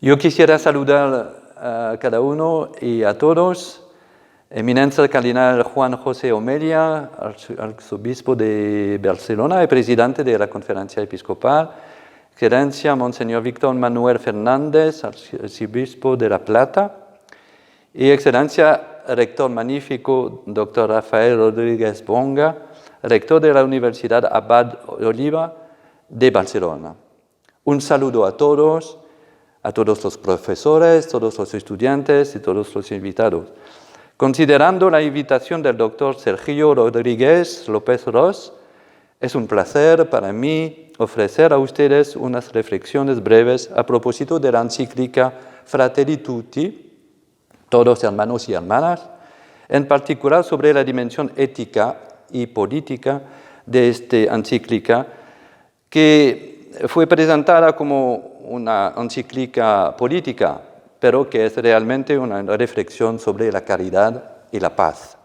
Yo quisiera saludar a cada uno y a todos. Eminencia Cardenal Juan José Omelia, arzobispo de Barcelona y presidente de la Conferencia Episcopal. Excelencia Monseñor Víctor Manuel Fernández, arzobispo de La Plata. Y Excelencia Rector Magnífico, Dr. Rafael Rodríguez Bonga, rector de la Universidad Abad Oliva de Barcelona. Un saludo a todos los profesores, todos los estudiantes y todos los invitados. Considerando la invitación del doctor Sergio Rodríguez López Ros, es un placer para mí ofrecer a ustedes unas reflexiones breves a propósito de la encíclica Fratelli Tutti, todos hermanos y hermanas, en particular sobre la dimensión ética y política de esta encíclica, que fue presentada como una encíclica política, pero que es realmente una reflexión sobre la caridad y la paz.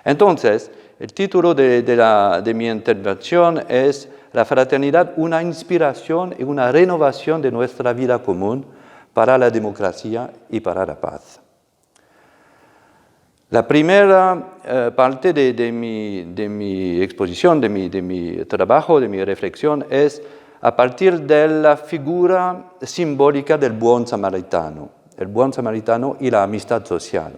Entonces, el título de mi intervención es La fraternidad, una inspiración y una renovación de nuestra vida común para la democracia y para la paz. La primera parte de mi exposición, de mi trabajo, de mi reflexión, es a partir de la figura simbólica del buen samaritano, el buen samaritano y la amistad social.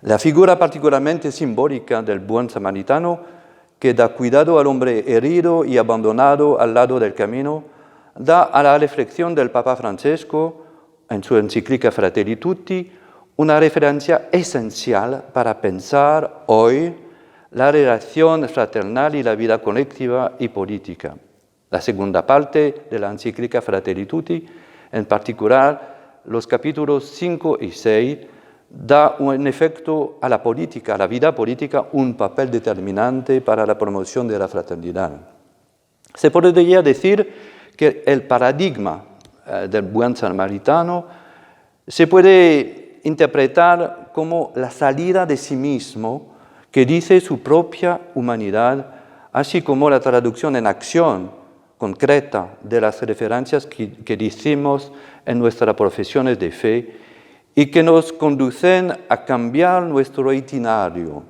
La figura particularmente simbólica del buen samaritano, que da cuidado al hombre herido y abandonado al lado del camino, da a la reflexión del Papa Francesco, en su encíclica Fratelli Tutti, una referencia esencial para pensar hoy la relación fraternal y la vida colectiva y política. La segunda parte de la encíclica Fratelli Tutti, en particular los capítulos 5 y 6, da en efecto a la política, a la vida política, un papel determinante para la promoción de la fraternidad. Se podría decir que el paradigma del buen samaritano se puede interpretar como la salida de sí mismo que dice su propia humanidad, así como la traducción en acción concreta de las referencias que decimos en nuestras profesiones de fe y que nos conducen a cambiar nuestro itinerario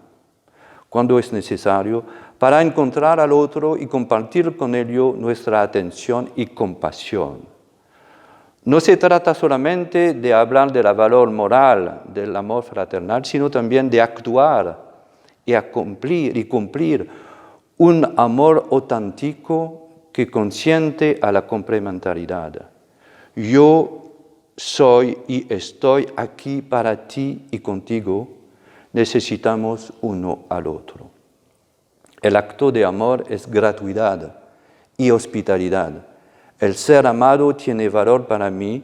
cuando es necesario para encontrar al otro y compartir con ello nuestra atención y compasión. No se trata solamente de hablar del valor moral del amor fraternal, sino también de actuar y cumplir un amor auténtico que consiente a la complementariedad. Yo soy y estoy aquí para ti y contigo. Necesitamos uno al otro. El acto de amor es gratuidad y hospitalidad. El ser amado tiene valor para mí,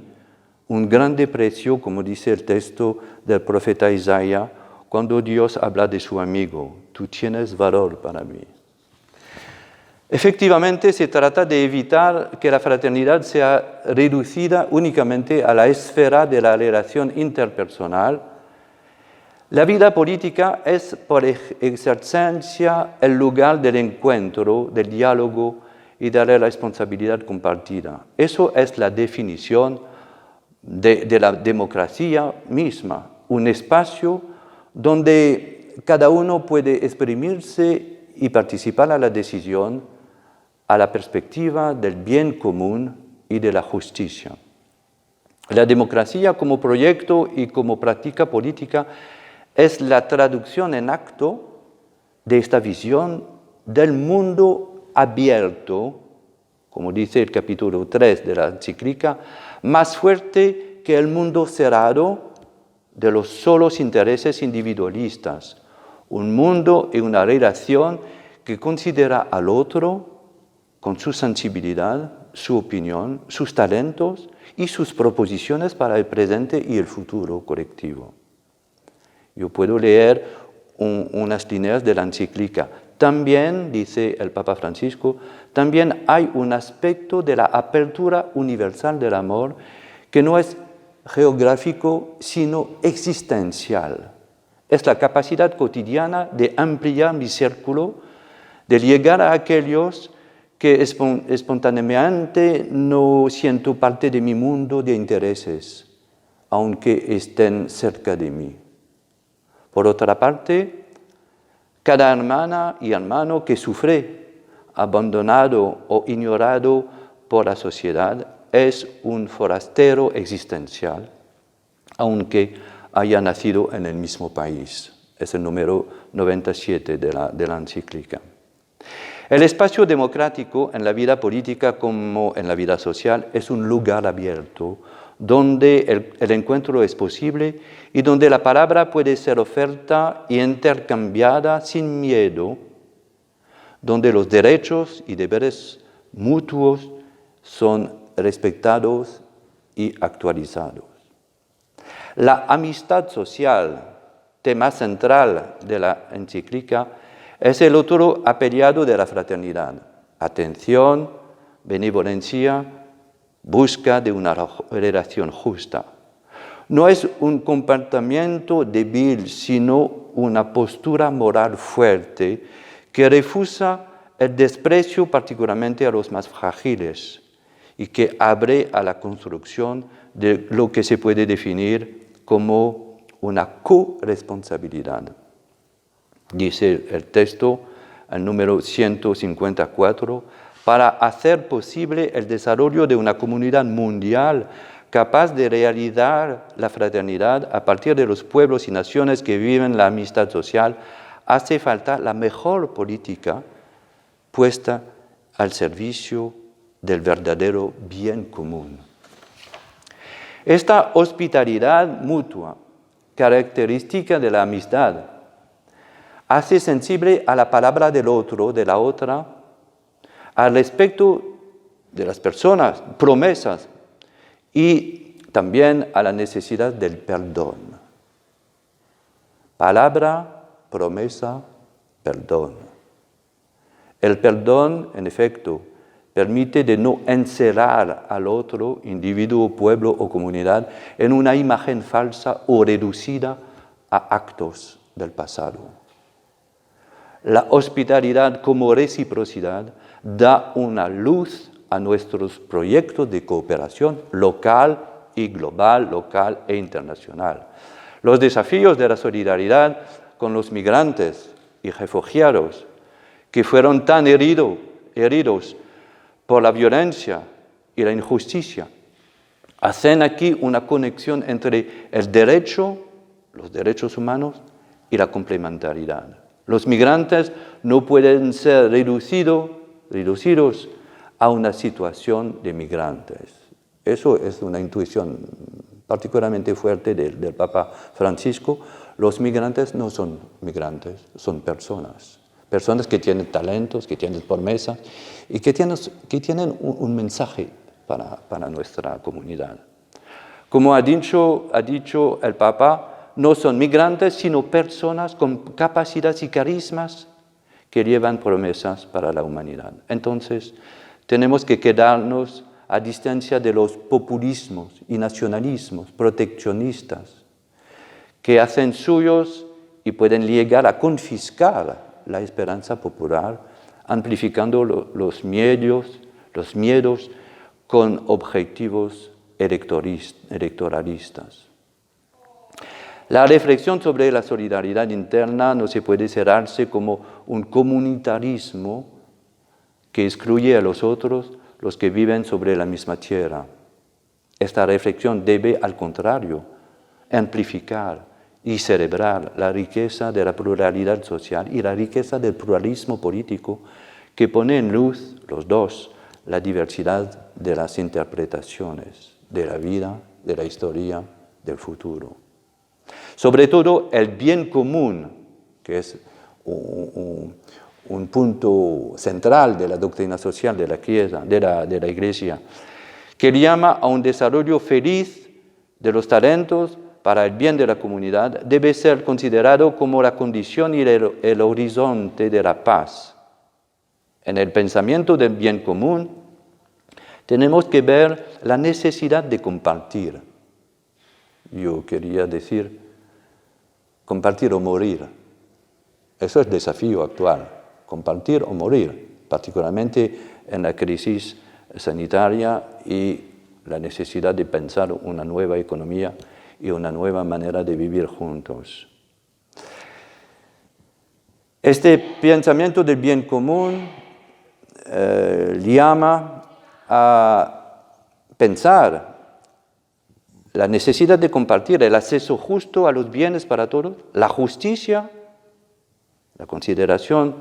un grande precio, como dice el texto del profeta Isaías, cuando Dios habla de su amigo. Tú tienes valor para mí. Efectivamente, se trata de evitar que la fraternidad sea reducida únicamente a la esfera de la relación interpersonal. La vida política es, por excelencia, el lugar del encuentro, del diálogo y de la responsabilidad compartida. Eso es la definición de la democracia misma, un espacio donde cada uno puede exprimirse y participar a la decisión, a la perspectiva del bien común y de la justicia. La democracia como proyecto y como práctica política es la traducción en acto de esta visión del mundo abierto, como dice el capítulo 3 de la encíclica, más fuerte que el mundo cerrado de los solos intereses individualistas, un mundo y una relación que considera al otro con su sensibilidad, su opinión, sus talentos y sus proposiciones para el presente y el futuro colectivo. Yo puedo leer unas líneas de la encíclica. También, dice el Papa Francisco, también hay un aspecto de la apertura universal del amor que no es geográfico, sino existencial. Es la capacidad cotidiana de ampliar mi círculo, de llegar a aquellos que espontáneamente no siento parte de mi mundo de intereses, aunque estén cerca de mí. Por otra parte, cada hermana y hermano que sufre, abandonado o ignorado por la sociedad, es un forastero existencial, aunque haya nacido en el mismo país. Es el número 97 de la encíclica. El espacio democrático en la vida política como en la vida social es un lugar abierto donde el encuentro es posible y donde la palabra puede ser oferta y intercambiada sin miedo, donde los derechos y deberes mutuos son respetados y actualizados. La amistad social, tema central de la encíclica, es el otro apellido de la fraternidad: atención, benevolencia, busca de una relación justa. No es un comportamiento débil, sino una postura moral fuerte que refusa el desprecio particularmente a los más frágiles y que abre a la construcción de lo que se puede definir como una corresponsabilidad. Dice el texto, el número 154, para hacer posible el desarrollo de una comunidad mundial capaz de realizar la fraternidad a partir de los pueblos y naciones que viven la amistad social, hace falta la mejor política puesta al servicio del verdadero bien común. Esta hospitalidad mutua, característica de la amistad, hace sensible a la palabra del otro, de la otra, al respecto de las personas, promesas, y también a la necesidad del perdón. Palabra, promesa, perdón. El perdón, en efecto, permite de no encerrar al otro, individuo, pueblo o comunidad, en una imagen falsa o reducida a actos del pasado. La hospitalidad como reciprocidad da una luz a nuestros proyectos de cooperación local y global, local e internacional. Los desafíos de la solidaridad con los migrantes y refugiados que fueron tan heridos por la violencia y la injusticia, hacen aquí una conexión entre el derecho, los derechos humanos, y la complementariedad. Los migrantes no pueden ser reducidos a una situación de migrantes. Eso es una intuición particularmente fuerte del Papa Francisco. Los migrantes no son migrantes, son personas. Personas que tienen talentos, que tienen promesas y que tienen un mensaje para nuestra comunidad. Como ha dicho el Papa, no son migrantes, sino personas con capacidades y carismas que llevan promesas para la humanidad. Entonces, tenemos que quedarnos a distancia de los populismos y nacionalismos proteccionistas que hacen suyos y pueden llegar a confiscar la esperanza popular, amplificando los miedos con objetivos electoralistas. La reflexión sobre la solidaridad interna no se puede cerrarse como un comunitarismo que excluye a los otros, los que viven sobre la misma tierra. Esta reflexión debe, al contrario, amplificar y celebrar la riqueza de la pluralidad social y la riqueza del pluralismo político que pone en luz, los dos, la diversidad de las interpretaciones de la vida, de la historia, del futuro. Sobre todo el bien común, que es un punto central de la doctrina social de la Iglesia, que llama a un desarrollo feliz de los talentos para el bien de la comunidad, debe ser considerado como la condición y el horizonte de la paz. En el pensamiento del bien común tenemos que ver la necesidad de compartir. Yo quería decir compartir o morir. Eso es el desafío actual, compartir o morir, particularmente en la crisis sanitaria y la necesidad de pensar una nueva economía y una nueva manera de vivir juntos. Este pensamiento del bien común llama a pensar la necesidad de compartir el acceso justo a los bienes para todos, la justicia, la consideración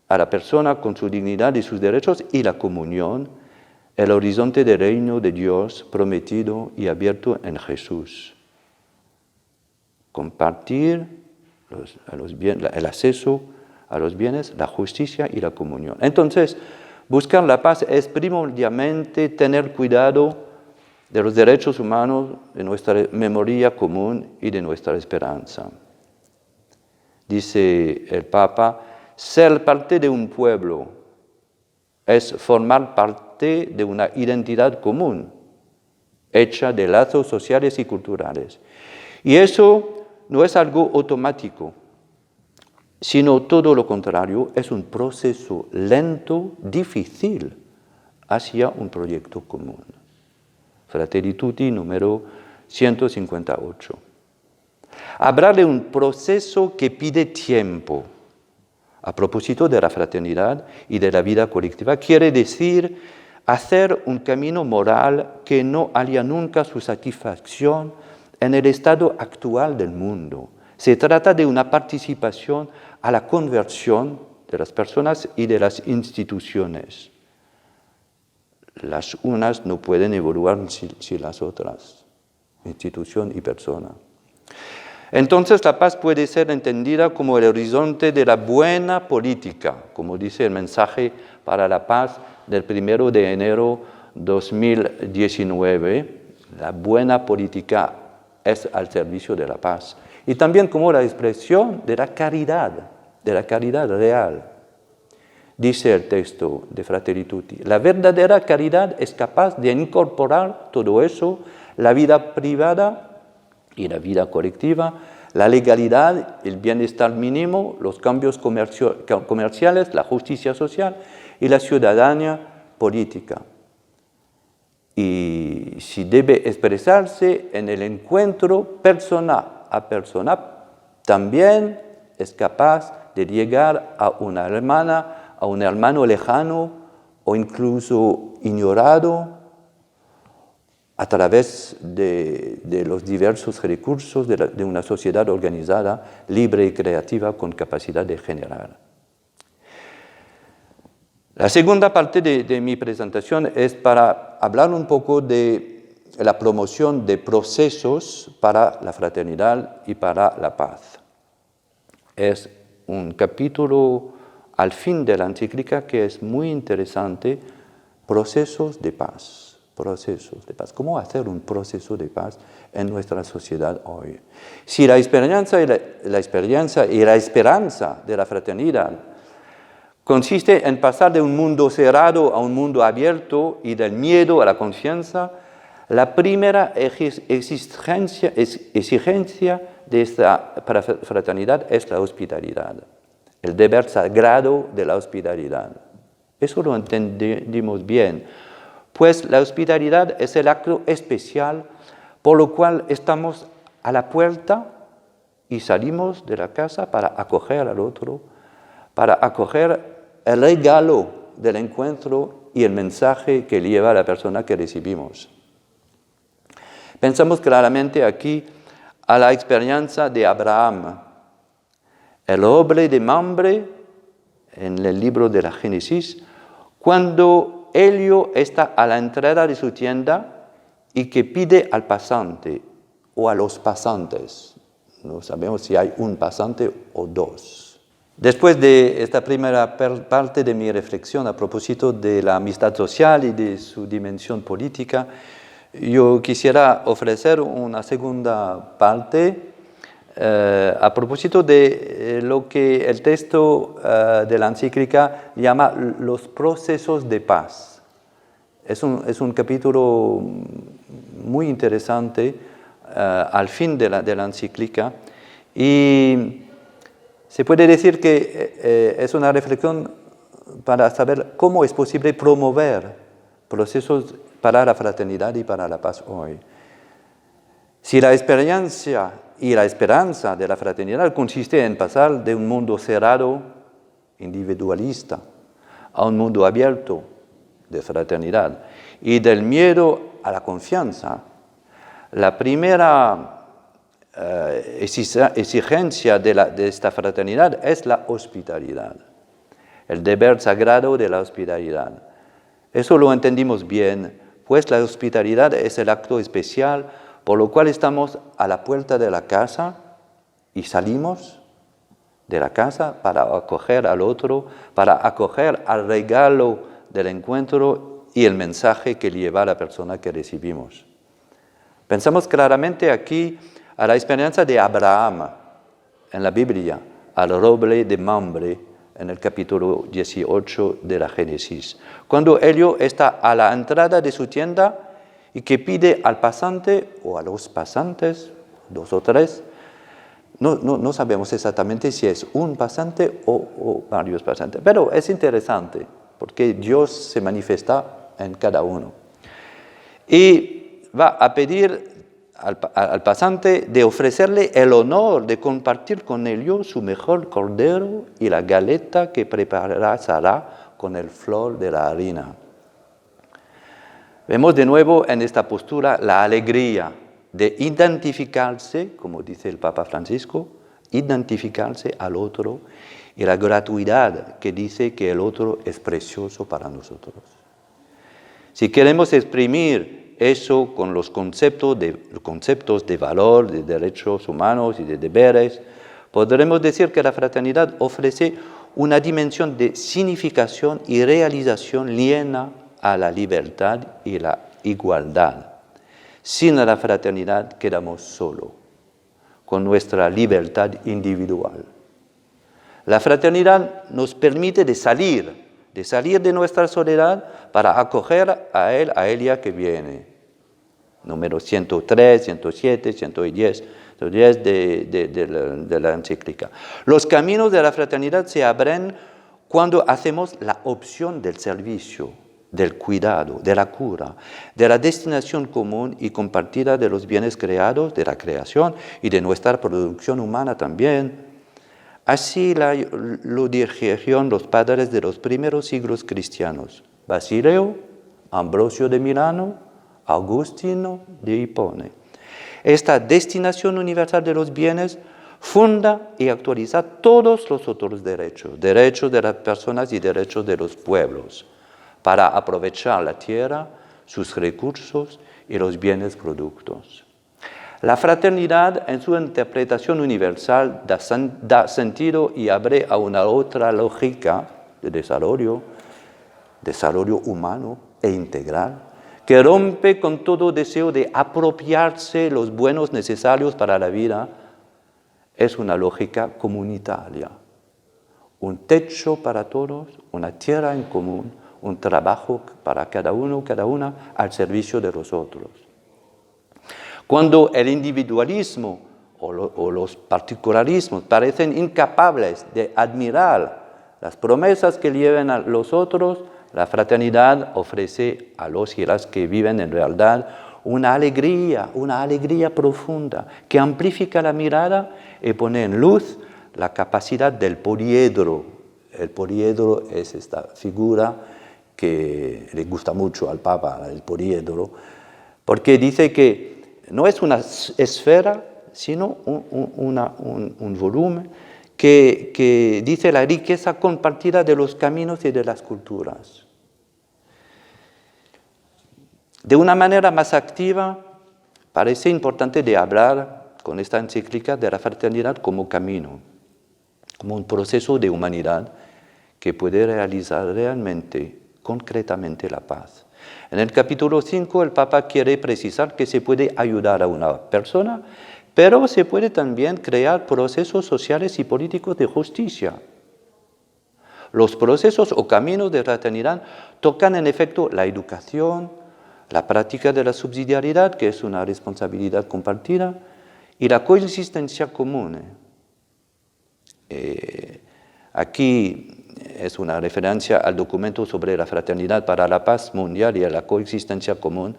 a la persona con su dignidad y sus derechos y la comunión, el horizonte del reino de Dios prometido y abierto en Jesús. Compartir el acceso a los bienes, la justicia y la comunión. Entonces, buscar la paz es primordialmente tener cuidado de los derechos humanos, de nuestra memoria común y de nuestra esperanza. Dice el Papa, ser parte de un pueblo es formar parte de una identidad común, hecha de lazos sociales y culturales. Y eso no es algo automático, sino todo lo contrario, es un proceso lento, difícil, hacia un proyecto común. Fratelli Tutti, número 158. Hablar de un proceso que pide tiempo. A propósito de la fraternidad y de la vida colectiva, quiere decir hacer un camino moral que no haya nunca su satisfacción en el estado actual del mundo. Se trata de una participación a la conversión de las personas y de las instituciones. Las unas no pueden evoluir sin las otras, institución y persona. Entonces la paz puede ser entendida como el horizonte de la buena política, como dice el mensaje para la paz del 1 de enero 2019. La buena política es al servicio de la paz. Y también como la expresión de la caridad real. Dice el texto de Fratelli Tutti, la verdadera caridad es capaz de incorporar todo eso, la vida privada y la vida colectiva, la legalidad, el bienestar mínimo, los cambios comerciales, la justicia social y la ciudadanía política. Y si debe expresarse en el encuentro persona a persona, también es capaz de llegar a una hermana, a un hermano lejano o incluso ignorado a través de los diversos recursos de una sociedad organizada, libre y creativa con capacidad de generar. La segunda parte de mi presentación es para hablar un poco de la promoción de procesos para la fraternidad y para la paz. Es un capítulo al fin de la encíclica que es muy interesante, procesos de paz. Procesos de paz. ¿Cómo hacer un proceso de paz en nuestra sociedad hoy? Si la esperanza y la esperanza de la fraternidad consiste en pasar de un mundo cerrado a un mundo abierto y del miedo a la confianza, la primera exigencia de esta fraternidad es la hospitalidad, el deber sagrado de la hospitalidad. Eso lo entendimos bien, pues la hospitalidad es el acto especial por lo cual estamos a la puerta y salimos de la casa para acoger al otro, para acoger el regalo del encuentro y el mensaje que lleva a la persona que recibimos. Pensamos claramente aquí a la experiencia de Abraham, el hombre de Mamre, en el libro de la Génesis, cuando Elio está a la entrada de su tienda y que pide al pasante o a los pasantes. No sabemos si hay un pasante o dos. Después de esta primera parte de mi reflexión a propósito de la amistad social y de su dimensión política, yo quisiera ofrecer una segunda parte a propósito de lo que el texto de la encíclica llama los procesos de paz. Es un capítulo muy interesante al fin de la encíclica y se puede decir que es una reflexión para saber cómo es posible promover procesos para la fraternidad y para la paz hoy. Si la experiencia y la esperanza de la fraternidad consiste en pasar de un mundo cerrado, individualista, a un mundo abierto de fraternidad y del miedo a la confianza, la primera exigencia de esta fraternidad es la hospitalidad, el deber sagrado de la hospitalidad. Eso lo entendimos bien, pues la hospitalidad es el acto especial por lo cual estamos a la puerta de la casa y salimos de la casa para acoger al otro, para acoger al regalo del encuentro y el mensaje que lleva a la persona que recibimos. Pensamos claramente aquí a la experiencia de Abraham en la Biblia, al roble de Mamre en el capítulo 18 de la Génesis, cuando Elio está a la entrada de su tienda y que pide al pasante o a los pasantes, 2 o 3, no sabemos exactamente si es un pasante o varios pasantes, pero es interesante porque Dios se manifiesta en cada uno. Y va a pedir al pasante de ofrecerle el honor de compartir con ellos su mejor cordero y la galeta que preparará con el flor de la harina. Vemos de nuevo en esta postura la alegría de identificarse, como dice el Papa Francisco, identificarse al otro y la gratuidad que dice que el otro es precioso para nosotros. Si queremos exprimir eso con los conceptos de valor, de derechos humanos y de deberes, podremos decir que la fraternidad ofrece una dimensión de significación y realización llena a la libertad y la igualdad. Sin la fraternidad quedamos solos, con nuestra libertad individual. La fraternidad nos permite de salir de nuestra soledad para acoger a él, a ella que viene. Número 103, 107, 110 de la encíclica. Los caminos de la fraternidad se abren cuando hacemos la opción del servicio, del cuidado, de la cura, de la destinación común y compartida de los bienes creados, de la creación y de nuestra producción humana también. Así lo dijeron los padres de los primeros siglos cristianos, Basilio, Ambrosio de Milano, Agustino de Hipone. Esta destinación universal de los bienes funda y actualiza todos los otros derechos, derechos de las personas y derechos de los pueblos, para aprovechar la tierra, sus recursos y los bienes productos. La fraternidad, en su interpretación universal, da sentido y abre a una otra lógica de desarrollo humano e integral, que rompe con todo deseo de apropiarse los buenos necesarios para la vida. Es una lógica comunitaria. Un techo para todos, una tierra en común, un trabajo para cada uno, cada una, al servicio de los otros. Cuando el individualismo o los particularismos parecen incapaces de admirar las promesas que llevan a los otros, la fraternidad ofrece a los y las que viven en realidad una alegría profunda que amplifica la mirada y pone en luz la capacidad del poliedro. El poliedro es esta figura que le gusta mucho al Papa, el poliedro, porque dice que no es una esfera, sino un volumen que dice la riqueza compartida de los caminos y de las culturas. De una manera más activa, parece importante de hablar con esta encíclica de la fraternidad como camino, como un proceso de humanidad que puede realizar realmente, concretamente la paz. En el capítulo 5 el Papa quiere precisar que se puede ayudar a una persona, pero se puede también crear procesos sociales y políticos de justicia. Los procesos o caminos de fraternidad tocan en efecto la educación, la práctica de la subsidiariedad, que es una responsabilidad compartida, y la coexistencia común. Aquí es una referencia al documento sobre la fraternidad para la paz mundial y la coexistencia común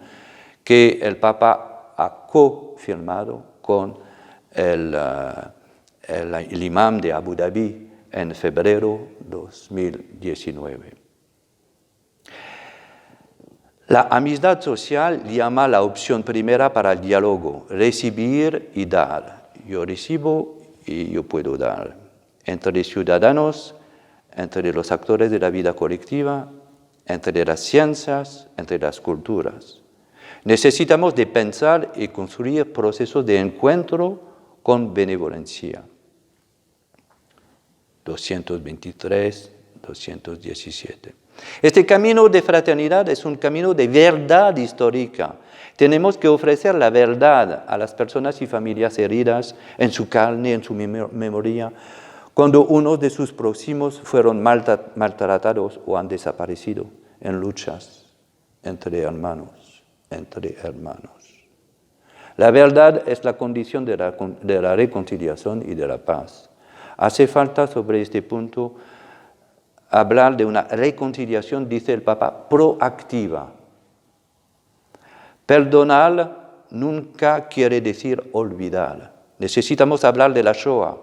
que el Papa ha co-firmado con el imam de Abu Dhabi en febrero de 2019. La amistad social llama la opción primera para el diálogo, recibir y dar. Yo recibo y yo puedo dar. Entre ciudadanos, entre los actores de la vida colectiva, entre las ciencias, entre las culturas. Necesitamos de pensar y construir procesos de encuentro con benevolencia. 223, 217. Este camino de fraternidad es un camino de verdad histórica. Tenemos que ofrecer la verdad a las personas y familias heridas en su carne, en su memoria, cuando uno de sus próximos fueron maltratados o han desaparecido en luchas entre hermanos. La verdad es la condición de la reconciliación y de la paz. Hace falta sobre este punto hablar de una reconciliación, dice el Papa, proactiva. Perdonar nunca quiere decir olvidar. Necesitamos hablar de la Shoah,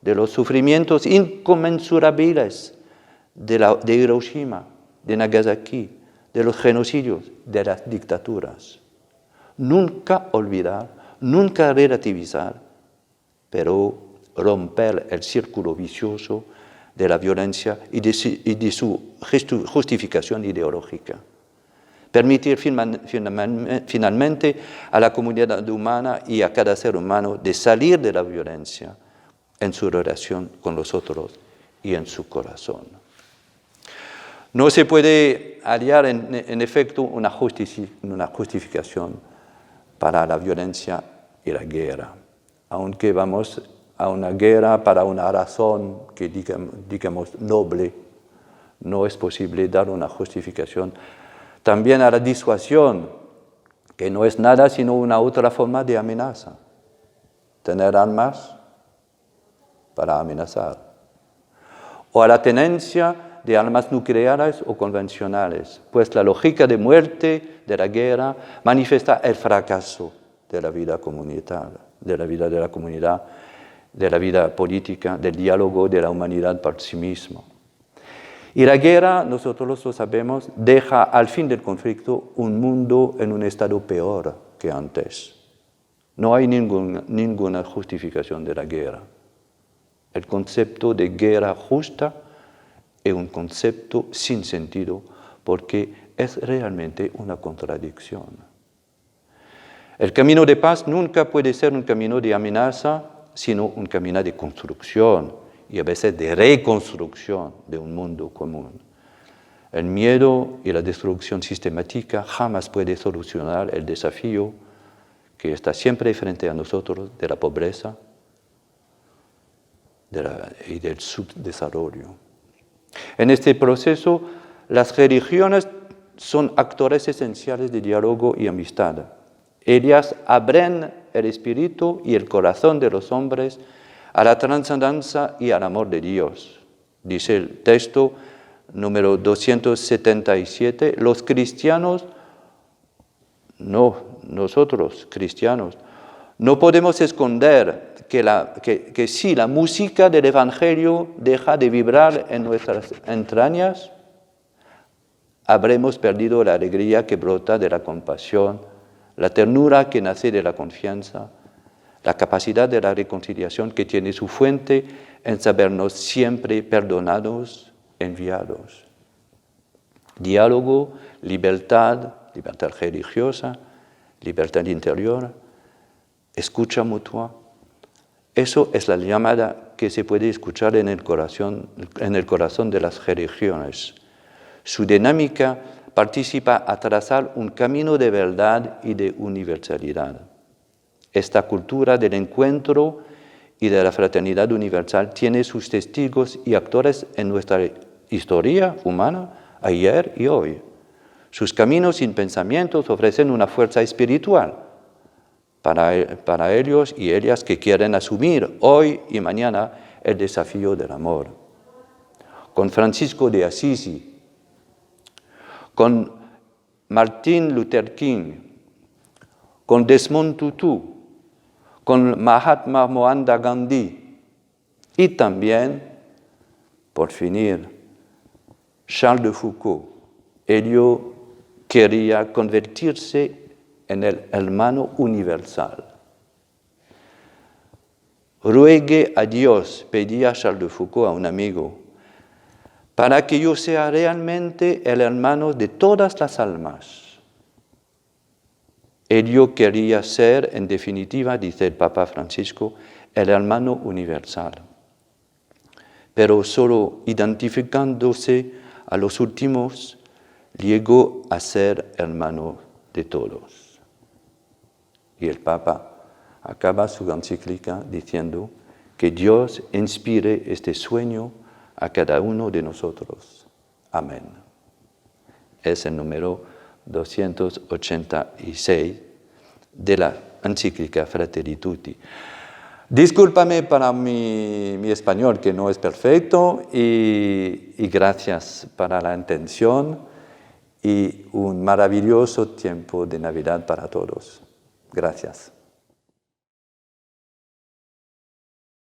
de los sufrimientos inconmensurables de Hiroshima, de Nagasaki, de los genocidios, de las dictaduras. Nunca olvidar, nunca relativizar, pero romper el círculo vicioso de la violencia y de su justificación ideológica. Permitir finalmente a la comunidad humana y a cada ser humano de salir de la violencia en su relación con los otros y en su corazón. No se puede hallar en efecto una justificación para la violencia y la guerra, aunque vamos a una guerra para una razón que digamos noble, no es posible dar una justificación. También a la disuasión, que no es nada sino una otra forma de amenaza. Tener armas para amenazar. O a la tenencia de armas nucleares o convencionales, pues la lógica de muerte de la guerra manifiesta el fracaso de la vida comunitaria, de la vida de la comunidad, de la vida política, del diálogo de la humanidad por sí mismo. Y la guerra, nosotros lo sabemos, deja al fin del conflicto un mundo en un estado peor que antes. No hay ninguna justificación de la guerra. El concepto de guerra justa es un concepto sin sentido porque es realmente una contradicción. El camino de paz nunca puede ser un camino de amenaza, sino un camino de construcción y a veces de reconstrucción de un mundo común. El miedo y la destrucción sistemática jamás puede solucionar el desafío que está siempre frente a nosotros de la pobreza y del subdesarrollo. En este proceso, las religiones son actores esenciales de diálogo y amistad. Ellas abren el espíritu y el corazón de los hombres a la trascendencia y al amor de Dios. Dice el texto número 277, los cristianos, nosotros cristianos, no podemos esconder que si la música del Evangelio deja de vibrar en nuestras entrañas, habremos perdido la alegría que brota de la compasión, la ternura que nace de la confianza, la capacidad de la reconciliación que tiene su fuente en sabernos siempre perdonados, enviados. Diálogo, libertad religiosa, libertad interior, escucha mutua. Eso es la llamada que se puede escuchar en el corazón de las religiones. Su dinámica participa a trazar un camino de verdad y de universalidad. Esta cultura del encuentro y de la fraternidad universal tiene sus testigos y actores en nuestra historia humana, ayer y hoy. Sus caminos y pensamientos ofrecen una fuerza espiritual para ellos y ellas que quieren asumir hoy y mañana el desafío del amor. con Francisco de Assisi, con Martin Luther King, con Desmond Tutu, con Mahatma Gandhi y también, por finir, Charles de Foucault. Ello quería convertirse en el hermano universal. Ruegue a Dios, pedía Charles de Foucault a un amigo, para que yo sea realmente el hermano de todas las almas. Ello quería ser, en definitiva, dice el Papa Francisco, el hermano universal. Pero solo identificándose a los últimos, llegó a ser hermano de todos. Y el Papa acaba su encíclica diciendo que Dios inspire este sueño a cada uno de nosotros. Amén. Es el número 286 de la encíclica Fratelli Tutti. Discúlpame para mi español, que no es perfecto, y gracias para la atención y un maravilloso tiempo de Navidad para todos. Gracias.